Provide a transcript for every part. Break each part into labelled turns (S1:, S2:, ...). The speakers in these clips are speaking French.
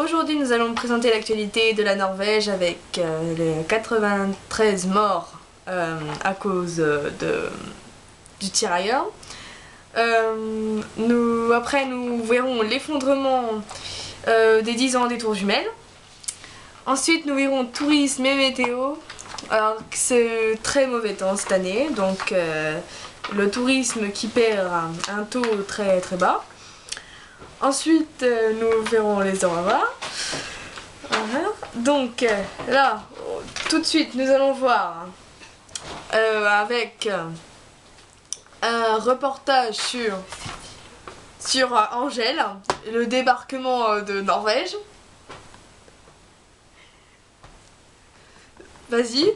S1: aujourd'hui nous allons présenter l'actualité de la Norvège avec les 93 morts à cause du tirailleur. Après nous verrons l'effondrement des 10 ans des tours jumelles. Ensuite nous verrons tourisme et météo. Alors c'est très mauvais temps cette année, donc le tourisme qui perd un taux très bas. Ensuite nous verrons les au revoir. Voilà. Donc là tout de suite nous allons voir avec un reportage sur Angel, le débarquement de Norvège. Vas-y.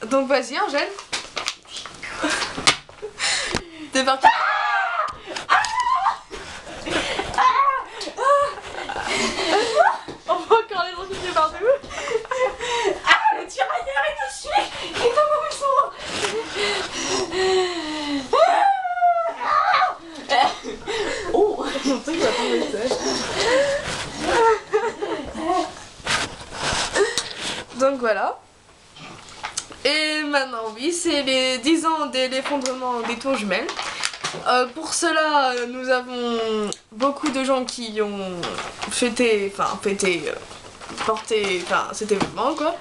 S1: Donc vas-y Angèle. Débarquement. On voit encore les gens qui viennent partout.
S2: Ah, le tirailleur est dessus. Et comment ils sont. Oh,
S1: Mon truc va tomber seul. Donc voilà. Et maintenant oui, c'est les 10 ans de l'effondrement des tours jumelles. Pour cela, nous avons beaucoup de gens qui ont porté cet événement quoi.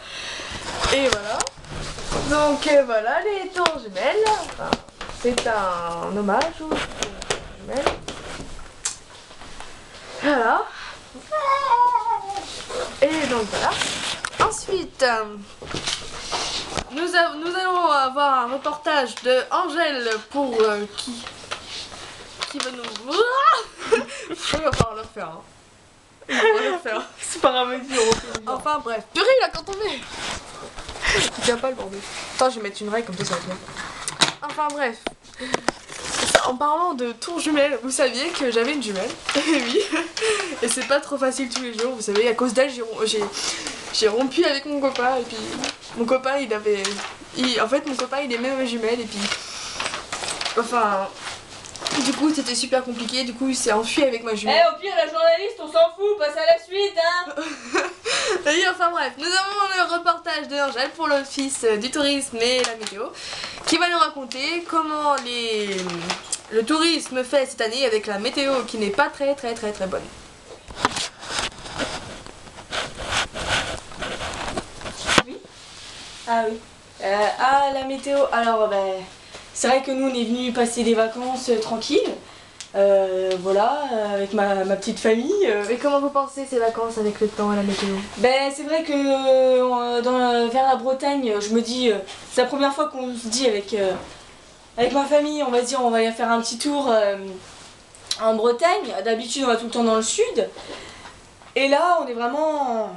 S1: Et voilà. Donc voilà les tours jumelles. Enfin, c'est un hommage aux tours jumelles. Voilà. Et donc voilà. Ensuite, nous allons avoir un reportage de Angèle pour qui va nous... Il va falloir le faire. Hein. Il va falloir le faire.
S2: C'est pas grave,
S1: Enfin bref. Purée, il a quand tombé. Il tient pas le bordel. Attends, je vais mettre une règle comme ça va bien. Enfin bref. En parlant de tours jumelles, vous saviez que j'avais une jumelle. Oui. Et c'est pas trop facile tous les jours. Vous savez, à cause d'elle, j'ai rompu avec mon copain. Et puis mon copain, en fait, mon copain, il aimait ma jumelle. Et puis... Enfin... Du coup, c'était super compliqué. Du coup, il s'est enfui avec ma jumelle.
S2: Eh, au pire, la journaliste, on s'en fout. Passe à la suite, hein.
S1: Oui, enfin bref. Nous avons le reportage de Angèle pour l'Office du tourisme et la météo, qui va nous raconter comment le tourisme fait cette année avec la météo qui n'est pas très bonne.
S2: Oui. Ah oui. La météo. Alors, c'est vrai que nous, on est venus passer des vacances tranquilles. Voilà, avec ma petite famille.
S1: Et comment vous pensez ces vacances avec le temps et la météo?
S2: C'est vrai que vers la Bretagne, je me dis, c'est la première fois qu'on se dit avec ma famille, on va se dire on va aller faire un petit tour en Bretagne. D'habitude on va tout le temps dans le sud. Et là on est vraiment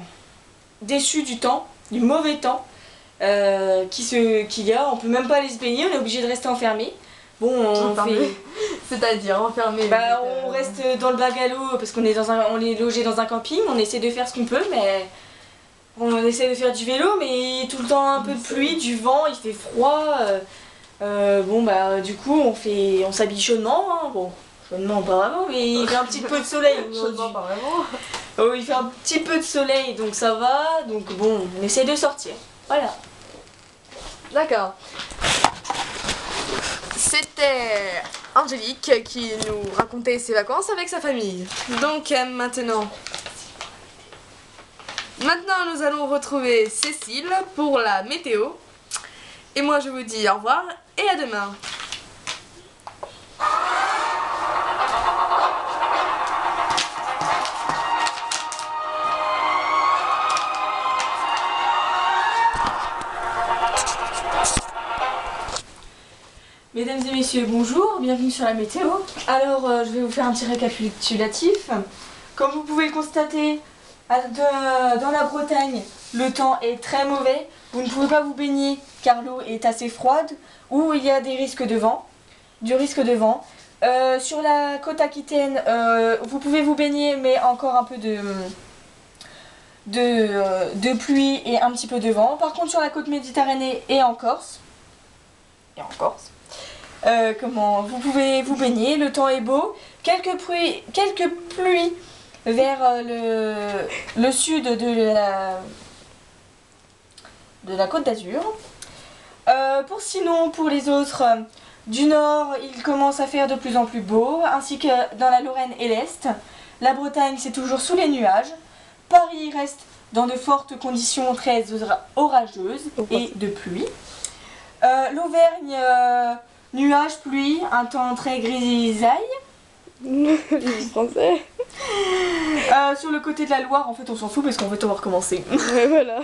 S2: déçus du temps, du mauvais temps qu'il y a. On peut même pas aller se baigner, on est obligé de rester enfermé. Bon, on fait...
S1: C'est-à-dire enfermé.
S2: On reste dans le bungalow parce qu'on est logé dans un camping, on essaie de faire ce qu'on peut, mais on essaie de faire du vélo, mais tout le temps un peu de pluie, du vent, il fait froid. Du coup on s'habille chaudement, hein. Bon, chaudement pas vraiment, mais il fait un petit peu de soleil aujourd'hui.
S1: Chaudement pas vraiment.
S2: Oh, il fait un petit peu de soleil, donc ça va, donc bon, on essaie de sortir, voilà.
S1: D'accord. C'était Angélique qui nous racontait ses vacances avec sa famille. Donc maintenant nous allons retrouver Cécile pour la météo. Et moi je vous dis au revoir et à demain.
S2: Mesdames et messieurs, bonjour, bienvenue sur la météo. Alors, je vais vous faire un petit récapitulatif. Comme vous pouvez le constater, dans la Bretagne, le temps est très mauvais. Vous ne pouvez pas vous baigner car l'eau est assez froide ou il y a du risque de vent. Sur la côte aquitaine, vous pouvez vous baigner mais encore un peu de pluie et un petit peu de vent. Par contre, sur la côte méditerranée et en Corse, vous pouvez vous baigner, le temps est beau, quelques pluies vers le sud de la Côte d'Azur. Pour les autres, du nord, il commence à faire de plus en plus beau, ainsi que dans la Lorraine et l'Est. La Bretagne, c'est toujours sous les nuages. Paris reste dans de fortes conditions très orageuses et de pluie. L'Auvergne, nuages, pluie, un temps très grisaille.
S1: Français.
S2: Sur le côté de la Loire, en fait, on s'en fout parce qu'en fait, on va recommencer.
S1: Ouais, voilà.